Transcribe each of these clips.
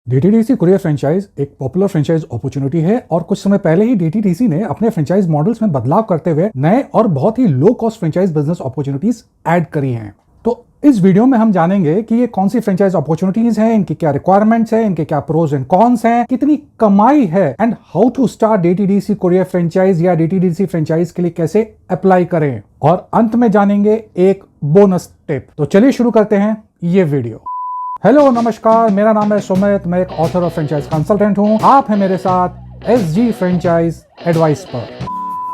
DTDC courier franchise एक popular franchise opportunity है और कुछ समय पहले ही डीटीडीसी ने अपने फ्रेंचाइज मॉडल्स में बदलाव करते हुए नए और बहुत ही low cost franchise business opportunities add करी हैं। तो इस वीडियो में हम जानेंगे कि ये कौन सी फ्रेंचाइज अपॉर्चुनिटीज हैं, इनकी क्या रिक्वायरमेंट्स हैं, इनके क्या प्रोज एंड कॉन्स हैं, कितनी कमाई है and how to start DTDC courier franchise या डीटीडीसी फ्रेंचाइज के लिए कैसे अप्लाई करें, और अंत में जानेंगे एक बोनस टिप। तो चलिए शुरू करते हैं ये वीडियो। हेलो नमस्कार, मेरा नाम है सुमित, मैं एक ऑथर और फ्रेंचाइज कंसल्टेंट हूं। आप हैं मेरे साथ एसजी फ्रेंचाइज एडवाइस पर।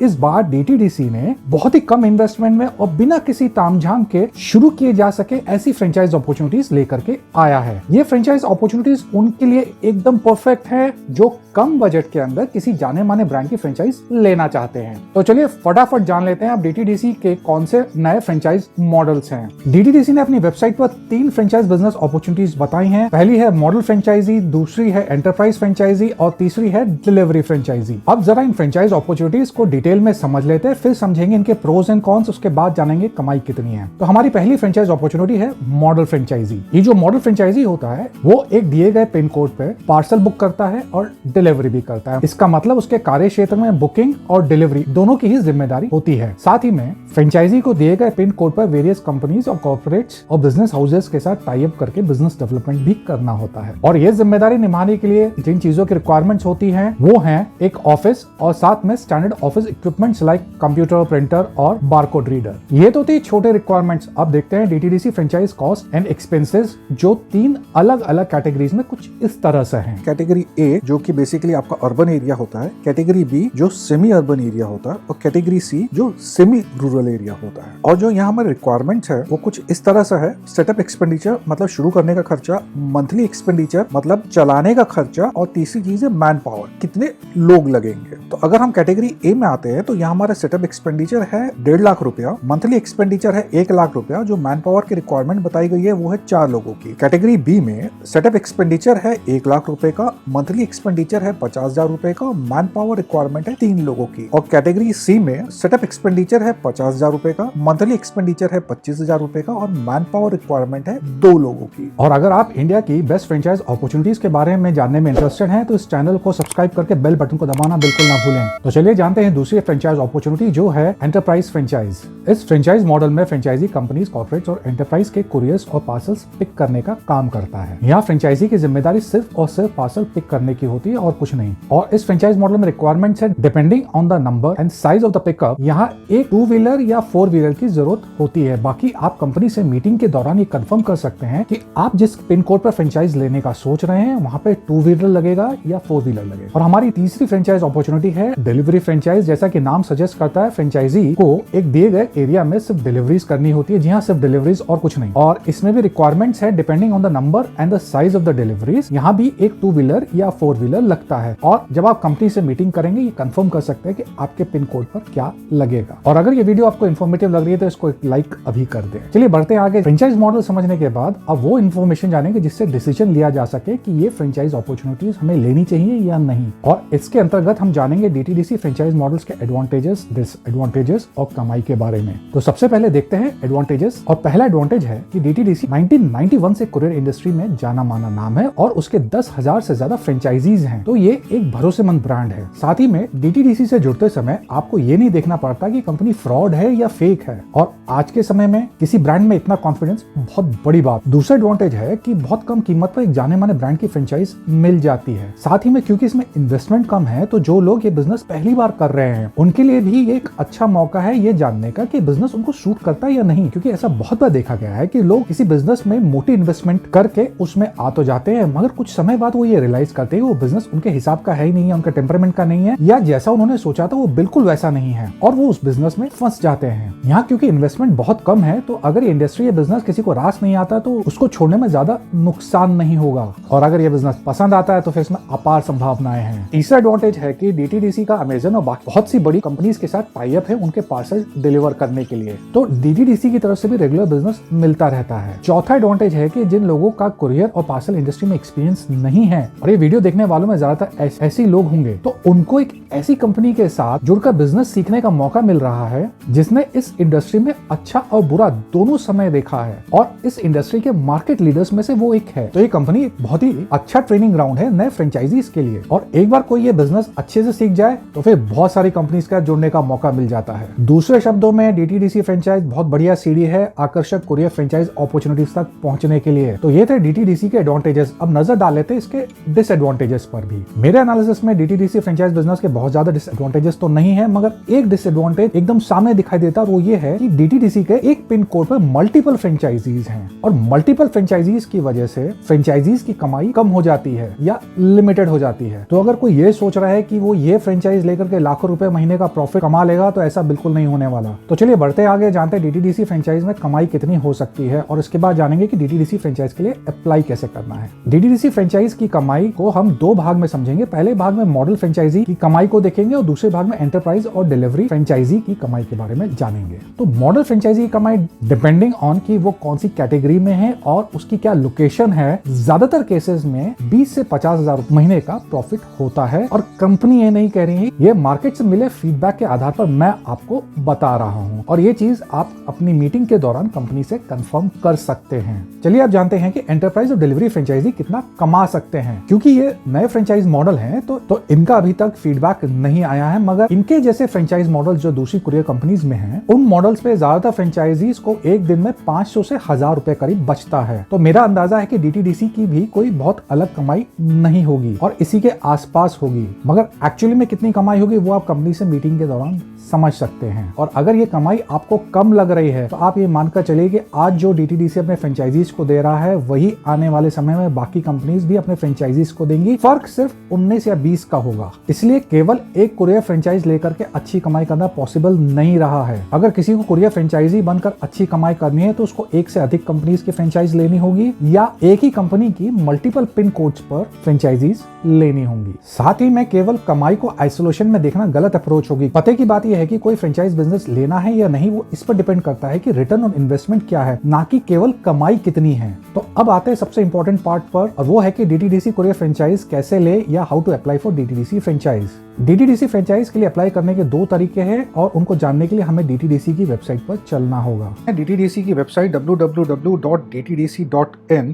इस बार डीटीडीसी ने बहुत ही कम इन्वेस्टमेंट में और बिना किसी तामझाम के शुरू किए जा सके ऐसी फ्रेंचाइज अपॉर्चुनिटीज लेकर के आया है। ये फ्रेंचाइज अपॉर्चुनिटीज उनके लिए एकदम परफेक्ट है जो कम बजट के अंदर किसी जाने माने ब्रांड की फ्रेंचाइज लेना चाहते हैं। तो चलिए फटाफट जान लेते हैं अब डीटीडीसी के कौन से नए फ्रेंचाइज मॉडल्स हैं। डीटीडीसी ने अपनी वेबसाइट पर 3 फ्रेंचाइज बिजनेस अपॉर्चुनिटीज बताई हैं। पहली है मॉडल फ्रेंचाइजी, दूसरी है एंटरप्राइज फ्रेंचाइजी और तीसरी है डिलीवरी फ्रेंचाइजी। अब जरा इन फ्रेंचाइज अपॉर्चुनिटीज को डिटेल में समझ लेते हैं, फिर समझेंगे इनके प्रोज एंड कॉन्स, उसके बाद जानेंगे कमाई कितनी है। तो हमारी पहली फ्रेंचाइज अपॉर्चुनिटी है मॉडल फ्रेंचाइजी। ये जो मॉडल फ्रेंचाइजी होता है वो एक दिए गए पिन कोड पे पार्सल बुक करता है और डिलीवरी भी करता है। इसका मतलब उसके कार्य क्षेत्र में बुकिंग और डिलीवरी दोनों की ही जिम्मेदारी होती है। साथ ही में फ्रेंचाइजी को दिए गए पिन कोड पर वेरियस कंपनीज और कॉर्पोरेट्स और बिजनेस हाउसेस के साथ टाई अप करके बिजनेस डेवलपमेंट भी करना होता है। और ये जिम्मेदारी निभाने के लिए जिन चीजों की रिक्वायरमेंट्स होती हैं वो हैं एक ऑफिस और साथ में standard office equipments like computer, printer और बारकोड रीडर। ये तो थी छोटे रिक्वायरमेंट्स। अब देखते हैं DTDC franchise cost and expenses जो 3 अलग अलग कैटेगरीज में कुछ इस तरह से हैं। कैटेगरी ए जो कि बेसिकली आपका अर्बन एरिया होता है, कैटेगरी बी जो सेमी अर्बन एरिया होता है और कैटेगरी सी जो सेमी रूरल एरिया होता है। और जो यहाँ हमारे रिक्वायरमेंट्स है वो कुछ इस तरह से है। सेटअप एक्सपेंडिचर मतलब शुरू करने का खर्चा, मंथली एक्सपेंडिचर मतलब चलाने का खर्चा, और तीसरी चीज है मैन पावर, कितने लोग लगेंगे। तो अगर हम कैटेगरी ए में आते हैं तो यहाँ हमारा सेटअप एक्सपेंडिचर है 1.5 लाख रुपया, मंथली एक्सपेंडिचर है 1 लाख रुपया, जो मैन पावर की रिक्वायरमेंट बताई गई है वो है 4 लोगों की। कैटेगरी बी में सेटअप एक्सपेंडिचर है 1 लाख रुपए का, मंथली एक्सपेंडिचर है 50,000 रुपए का, मैन पावर रिक्वायरमेंट है 3 लोगों की। और कैटेगरी सी में सेटअप एक्सपेंडिचर है 50,000 रुपए का, मंथली एक्सपेंडिचर है 25,000 रुपए का और मैन पावर रिक्वायरमेंट है 2 लोगों की। और अगर आप इंडिया की बेस्ट फ्रेंचाइज अपॉर्चुनिटीज के बारे में जानने में इंटरेस्टेड हैं तो इस चैनल को सब्सक्राइब करके बेल बटन को दबाना बिल्कुल ना भूलें। तो चलिए जानते हैं दूसरी फ्रेंचाइज अपॉर्चुनिटी जो है एंटरप्राइज फ्रेंचाइज। इस फ्रेंचाइज मॉडल में फ्रेंचाइजी कंपनीज, कॉर्पोरेट्स और एंटरप्राइज के कुरियर्स और पार्सल्स पिक करने का काम करता है। यहाँ फ्रेंचाइजी की जिम्मेदारी सिर्फ और सिर्फ पार्सल पिक करने की होती है और कुछ नहीं। और इस फ्रेंचाइज मॉडल में रिक्वायरमेंट्स है depending on the number and size of the pickup. यहाँ एक 2 व्हीलर या 4 व्हीलर की जरूरत होती है। बाकी आप कंपनी से मीटिंग के दौरान ये कंफर्म कर सकते हैं कि आप जिस पिन कोड पर फ्रेंचाइज लेने का सोच रहे हैं वहाँ पे 2 व्हीलर लगेगा या 4 व्हीलर लगेगा। और हमारी तीसरी फ्रेंचाइज अपॉर्चुनिटी है डिलीवरी फ्रेंचाइज। जैसा कि नाम सजेस्ट करता है, फ्रेंचाइजी को एक दिए गए एरिया में सिर्फ डिलीवरीज करनी होती है। जी हाँ, सिर्फ डिलीवरीज और कुछ नहीं। और इसमें भी रिक्वायरमेंट्स है depending on the number and the size of the deliveries. यहाँ भी एक 2 व्हीलर या 4 व्हीलर लगता है। और जब आप कंपनी से मीटिंग करेंगे ये कंफर्म कर सकते हैं कि आपके पिन कोड पर क्या लगेगा। और अगर ये वीडियो आपको इन्फॉर्मेटिव लग रही है तो इसको एक लाइक अभी कर दें। चलिए बढ़ते हैं आगे। फ्रेंचाइज मॉडल समझने के बाद अब वो इन्फॉर्मेशन जानेंगे जिससे डिसीजन लिया जा सके कि ये फ्रेंचाइज अपॉर्चुनिटीज हमें लेनी चाहिए या नहीं। और इसके अंतर्गत हम जानेंगे डीटीडीसी फ्रेंचाइज मॉडल्स के एडवांटेजेस, डिसएडवांटेजेस और कमाई के बारे में। तो सबसे पहले देखते हैं एडवांटेजेस। और पहला एडवांटेज है कि डीटीडीसी 1991 से कुरियर इंडस्ट्री में जाना माना नाम है और उसके 10,000 से ज्यादा फ्रेंचाइजीज हैं। तो ये एक भरोसेमंद ब्रांड है। साथ ही में डीटीडीसी से जुड़ते समय आपको ये नहीं देखना पड़ता कि कंपनी फ्रॉड है या फेक है। और आज के समय में किसी ब्रांड में इतना कॉन्फिडेंस बहुत बड़ी बात। दूसरा एडवांटेज है कि बहुत कम कीमत पर एक जाने माने ब्रांड की फ्रेंचाइज मिल जाती है। साथ ही में क्योंकि इसमें इन्वेस्टमेंट कम है तो जो लोग ये बिजनेस पहली बार कर रहे हैं उनके लिए भी ये एक अच्छा मौका है ये जानने का कि बिजनेस उनको सूट करता है या नहीं। क्योंकि ऐसा बहुत बार देखा गया है कि लोग किसी बिजनेस में मोटी इन्वेस्टमेंट करके उसमें आ तो जाते हैं मगर कुछ समय बाद वो ये रियलाइज करते हैं वो बिजनेस उनके हिसाब का है ही नहीं है, उनका टेम्परामेंट का नहीं है, या जैसा उन्होंने सोचा था वो बिल्कुल वैसा नहीं है और वो उस बिजनेस में फंस जाते हैं। यहाँ क्योंकि इन्वेस्टमेंट बहुत कम है तो अगर ये इंडस्ट्री या बिजनेस किसी को रास नहीं आता तो उसको छोड़ने में ज्यादा नुकसान नहीं होगा। और अगर ये बिजनेस पसंद आता है तो फिर इसमें अपार संभावनाएं हैं। तीसरा एडवांटेज है कि डीटीडीसी का अमेजन और बाकी बहुत बहुत सी बड़ी कंपनीज के साथ टाई अप है उनके पार्सल डिलीवर करने के लिए। तो DTDC की तरफ से भी रेगुलर बिजनेस मिलता रहता है। चौथा एडवांटेज है कि जिन लोगों का कुरियर और पार्सल इंडस्ट्री में एक्सपीरियंस नहीं है, और ये वीडियो देखने वालों में ज्यादातर ऐसे लोग होंगे, तो उनको एक ऐसी कंपनी के साथ जुड़कर बिजनेस सीखने का मौका मिल रहा है जिसने इस इंडस्ट्री में अच्छा और बुरा दोनों समय देखा है और इस इंडस्ट्री के मार्केट लीडर्स में से वो एक है। तो ये कंपनी एक बहुत ही अच्छा ट्रेनिंग ग्राउंड है नए फ्रेंचाइजीज के लिए, और एक बार कोई ये बिजनेस अच्छे से सीख जाए तो फिर बहुत सारी कंपनीज का जुड़ने का मौका मिल जाता है। दूसरे शब्दों में DTDC फ्रेंचाइज बहुत बढ़िया सीढ़ी है आकर्षक कुरियर फ्रेंचाइज अपॉर्चुनिटीज तक पहुंचने के लिए। तो ये थे DTDC के एडवांटेजेस। अब नजर डाल लेते हैं इसके डिसएडवांटेजेस पर भी। मेरे एनालिसिस में DTDC फ्रेंचाइज बिजनेस के बहुत ज्यादा डिसएडवांटेजेस तो नहीं है, मगर एक डिसएडवांटेज एकदम सामने दिखाई देता है, और वो ये है कि DTDC के एक पिन कोड पर मल्टीपल फ्रेंचाइजीज हैं, और मल्टीपल फ्रेंचाइजीज की वजह से फ्रेंचाइजीज की कमाई कम हो जाती है या लिमिटेड हो जाती है। तो अगर कोई ये सोच रहा है कि वो ये फ्रेंचाइज लेकर के लाखों रुपए महीने का प्रॉफिट कमा लेगा, तो ऐसा बिल्कुल नहीं होने वाला। तो चलिए बढ़ते आगे, जानते हैं DTDC फ्रेंचाइज में कमाई कितनी हो सकती है, और इसके बाद जानेंगे कि DTDC फ्रेंचाइज के लिए अप्लाई कैसे करना है। DTDC फ्रेंचाइज की कमाई को हम दो भाग में समझेंगे। पहले भाग में मॉडल फ्रेंचाइजी की कमाई को देखेंगे और दूसरे भाग में एंटरप्राइज और डिलीवरी फ्रेंचाइजी की कमाई के बारे में जानेंगे। तो मॉडल फ्रेंचाइजी की कमाई डिपेंडिंग ऑन कि वो कौन सी कैटेगरी में है और उसकी क्या लोकेशन है, ज्यादातर केसेस में 20 से 50,000 महीने का प्रॉफिट होता है। और कंपनी ये नहीं कह रही है, ये मार्केट से मिले फीडबैक के आधार पर मैं आपको बता रहा हूं, और ये चीज आप अपनी मीटिंग के दौरान कंपनी से कंफर्म कर सकते हैं। चलिए आप जानते हैं कि एंटरप्राइज और डिलीवरी फ्रेंचाइजी कितना कमा सकते हैं। क्योंकि ये नए फ्रेंचाइज मॉडल हैं, तो इनका अभी तक फीडबैक नहीं आया है, मगर इनके जैसे फ्रेंचाइज मॉडल जो दूसरी कुरियर कंपनीज में हैं, उन मॉडल्स पे ज्यादातर फ्रेंचाइजीज को एक दिन में 500 से 1000 रुपए करीब बचता है। तो मेरा अंदाजा है कि DTDC की भी कोई बहुत अलग कमाई नहीं होगी और इसी के आसपास होगी, मगर एक्चुअली में कितनी कमाई होगी वो आप कंपनी से मीटिंग के दौरान समझ सकते हैं। और अगर ये कमाई आपको कम लग रही है तो आप ये मानकर चलिए कि आज जो DTDC अपने फ्रेंचाइजीज को दे रहा है वही आने वाले समय में बाकी कंपनीज भी अपने फ्रेंचाइजीज को देंगी। फर्क सिर्फ 19 या 20 का होगा। इसलिए केवल एक कुरियर फ्रेंचाइज लेकर के अच्छी कमाई करना पॉसिबल नहीं रहा है। अगर किसी को कुरियर फ्रेंचाइजी बनकर अच्छी कमाई करनी है तो उसको एक से अधिक कंपनीज की फ्रेंचाइज लेनी होगी या एक ही कंपनी की मल्टीपल पिन कोड्स पर फ्रेंचाइजीज लेनी होंगी। साथ ही में केवल कमाई को आइसोलेशन में देखना गलत अप्रोच होगी। पते की बात यह है कि कोई फ्रेंचाइज बिजनेस लेना है या नहीं, वो इस पर डिपेंड करता है कि रिटर्न ऑन इन्वेस्टमेंट क्या है, ना कि केवल कमाई कितनी है। तो अब आते हैं सबसे इंपॉर्टेंट पार्ट पर, और वो है कि DTDC कुरियर फ्रेंचाइज कैसे ले या how to apply for DTDC franchise. DTDC franchise के लिए अप्लाई करने के दो तरीके हैं और उनको जानने के लिए हमें DTDC की वेबसाइट पर चलना होगा। DTDC की वेबसाइट www.dtdc.in,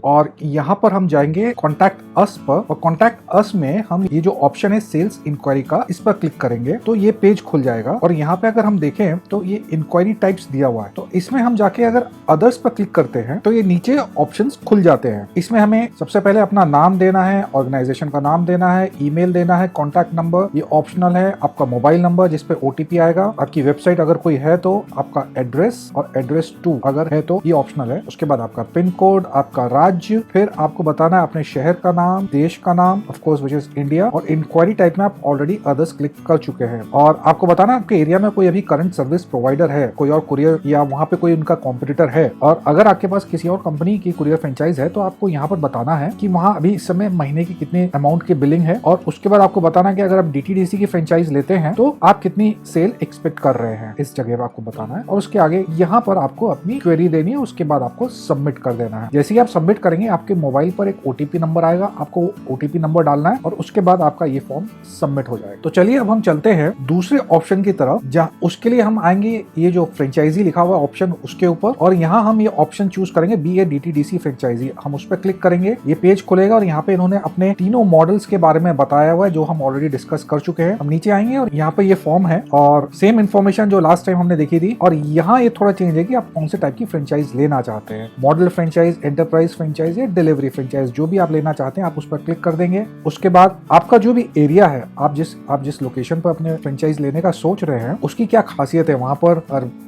और यहाँ पर हम जाएंगे कॉन्टैक्ट अस पर, और कॉन्टैक्ट अस में हम ये जो ऑप्शन है सेल्स इंक्वायरी का, इस पर क्लिक करेंगे तो ये पेज खुल जाएगा। और यहाँ पे अगर हम देखें तो ये इंक्वायरी टाइप्स दिया हुआ है, तो इसमें हम जाके अगर अदर्स पर क्लिक करते हैं तो ये नीचे ऑप्शंस खुल जाते हैं। इसमें हमें सबसे पहले अपना नाम देना है, ऑर्गेनाइजेशन का नाम देना है, ईमेल देना है, कॉन्टैक्ट नंबर ये ऑप्शनल है, आपका मोबाइल नंबर जिसपे OTP आएगा, आपकी वेबसाइट अगर कोई है तो आपका एड्रेस, और एड्रेस टू अगर है तो ये ऑप्शनल है। उसके बाद आपका पिन कोड, आपका राज्य, फिर आपको बताना है अपने शहर का नाम, देश का नाम, of course which is India, और इंक्वायरी टाइप में आप ऑलरेडी अदर्स क्लिक कर चुके हैं। और आपको बताना आपके एरिया में कोई अभी करंट सर्विस प्रोवाइडर है, कोई और कुरियर या वहाँ पे कोई उनका कॉम्पिटिटर है, और अगर आपके पास किसी और कंपनी की कुरियर फ्रेंचाइज है तो आपको यहाँ पर बताना है कि वहाँ अभी इस समय महीने की कितने अमाउंट की बिलिंग है, और उसके बाद आपको बताना है कि अगर आप DTDC की फ्रेंचाइज लेते हैं तो आप कितनी सेल एक्सपेक्ट कर रहे हैं, इस जगह पर आपको बताना है। और उसके आगे यहाँ पर आपको अपनी क्वेरी देनी है, उसके बाद आपको सबमिट कर देना है। जैसे ही आप सबमिट करेंगे आपके मोबाइल पर एक OTP नंबर आएगा, आपको OTP नंबर डालना है और उसके बाद आपका ये फॉर्म सबमिट हो जाएगा। तो चलिए अब हम चलते हैं दूसरे ऑप्शन की तरफ, जहाँ उसके लिए हम आएंगे ये जो फ्रेंचाइजी लिखा हुआ ऑप्शन उसके ऊपर, और यहाँ हम ये ऑप्शन चूज करेंगे बी ए DTDC फ्रेंचाइजी। हम उस पर क्लिक करेंगे, ये पेज खुलेगा और यहाँ पे इन्होंने अपने तीनों मॉडल्स के बारे में बताया हुआ है जो हम ऑलरेडी डिस्कस कर चुके हैं। हम नीचे आएंगे और यहाँ पे ये फॉर्म है और सेम इन्फॉर्मेशन जो लास्ट टाइम हमने देखी थी, और यहाँ ये थोड़ा चेंज है कि आप कौन से टाइप की फ्रेंचाइज लेना चाहते हैं, मॉडल फ्रेंचाइज, एंटरप्राइज फ्रेंचाइज या डिलीवरी फ्रेंचाइज, जो भी आप लेना चाहते हैं आप उस पर क्लिक कर देंगे। उसके बाद आपका जो भी एरिया है, आप जिस लोकेशन पर अपने फ्रेंचाइज लेने का सोच रहे हैं उसकी क्या खासियत है, वहाँ पर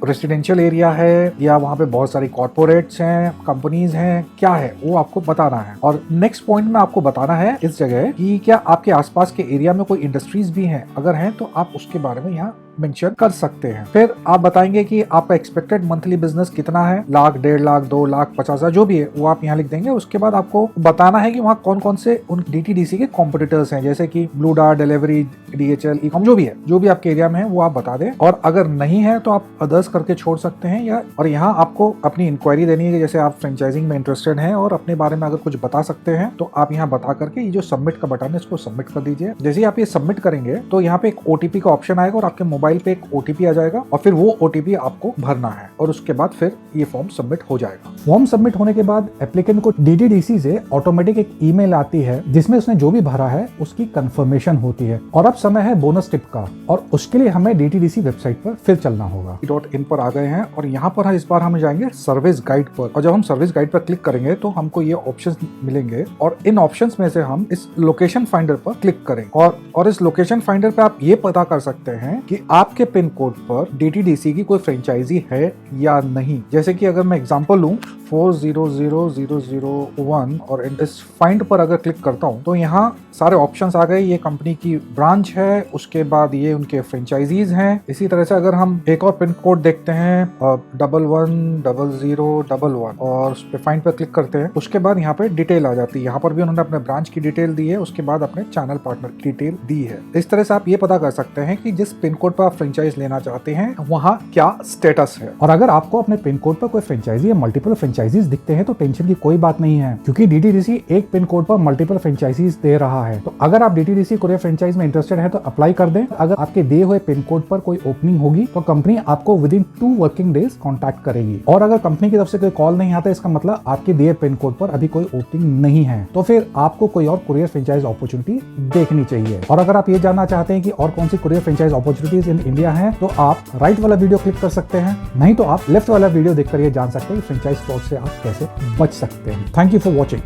रेसिडेंशियल एरिया है या वहाँ पे बहुत सारी कॉर्पोरेट्स हैं, कंपनीज हैं, क्या है वो आपको बताना है। और नेक्स्ट पॉइंट में आपको बताना है इस जगह कि क्या आपके आसपास के एरिया में कोई इंडस्ट्रीज भी हैं, अगर हैं तो आप उसके बारे में यहाँ मेंशन कर सकते हैं। फिर आप बताएंगे कि आपका एक्सपेक्टेड मंथली बिजनेस कितना है, लाख, 1.5 लाख, 2 लाख, 50,000 जो भी है वो आप यहाँ लिख देंगे। उसके बाद आपको बताना है कि वहाँ कौन कौन से उन DTDC के कॉम्पिटिटर्स हैं, जैसे कि blue dart, delivery, DHL, e-com जो भी है, जो भी आपके एरिया में है वो आप बता दें। और अगर नहीं है तो आप अदर्स करके छोड़ सकते हैं। या और यहाँ आपको अपनी इंक्वायरी देनी है कि जैसे आप फ्रेंचाइजिंग में इंटरेस्टेड हैं और अपने बारे में अगर कुछ बता सकते हैं तो आप यहाँ बता करके ये जो सबमिट का बटन है इसको सबमिट कर दीजिए। जैसे ही आप ये सबमिट करेंगे तो यहाँ पे एक OTP का ऑप्शन आएगा और आपके मोबाइल पे एक OTP आ जाएगा और फिर वो OTP आपको भरना है और उसके बाद फिर ये फॉर्म सबमिट हो जाएगा। फॉर्म सबमिट होने के बाद एप्लीकेंट को DTDC से ऑटोमेटिक एक ईमेल आती है जिसमें उसने जो भी भरा है उसकी कंफर्मेशन होती है। और अब समय है बोनस टिप का और उसके लिए हमें DTDC वेबसाइट पर फिर चलना होगा। .in पर आ गए हैं और यहाँ पर इस बार हम जाएंगे सर्विस गाइड पर और जब हम सर्विस गाइड पर क्लिक करेंगे तो हमको ये ऑप्शंस मिलेंगे और इन ऑप्शंस में से हम इस लोकेशन फाइंडर पर क्लिक करेंगे और इस लोकेशन फाइंडर पे आप ये पता कर सकते हैं कि आपके पिन कोड पर DTDC की कोई फ्रेंचाइजी है या नहीं। जैसे कि अगर मैं एग्जांपल लूं 400001 और इस फाइंड पर अगर क्लिक करता हूं तो यहाँ सारे ऑप्शंस आ गए। ये कंपनी की ब्रांच है, उसके बाद ये उनके फ्रेंचाइजीज हैं। इसी तरह से अगर हम एक और पिन कोड देखते हैं 110011 और उस पे फाइंड पर क्लिक करते हैं, उसके बाद यहाँ पे डिटेल आ जाती है। यहाँ पर भी उन्होंने अपने ब्रांच की डिटेल दी है, उसके बाद अपने चैनल पार्टनर की डिटेल दी है। इस तरह से आप ये पता कर सकते हैं कि जिस पिन कोड पर आप फ्रेंचाइज लेना चाहते हैं वहाँ क्या स्टेटस है। और अगर आपको अपने पिन कोड पर कोई फ्रेंचाइजी या मल्टीपल फ्रेंचाइजीज दिखते हैं तो टेंशन की कोई बात नहीं है, क्योंकि DTDC एक पिन कोड पर मल्टीपल फ्रेंचाइजीज दे रहा है। तो अगर आप DTDC कुरियर फ्रेंचाइज में इंटरेस्टेड है तो अप्लाई कर दें। अगर आपके दिए हुए पिन कोड पर कोई ओपनिंग होगी तो कंपनी आपको with in 2 working days contact करेगी। और अगर कंपनी की तरफ से कोई कॉल नहीं आता इसका मतलब आपके दिए पिन कोड पर अभी कोई ओपनिंग नहीं है, तो फिर आपको कोई और कुरियर फ्रेंचाइज अपॉर्चुनिटी देखनी चाहिए। और अगर आप ये जानना चाहते हैं कि और कौन सी courier franchise opportunities in India है तो आप राइट वाला वीडियो क्लिक कर सकते हैं, नहीं तो आप लेफ्ट वाला वीडियो देखकर ये जान सकते हैं कि फ्रेंचाइज फ्रॉड से आप कैसे बच सकते हैं। Thank you for watching.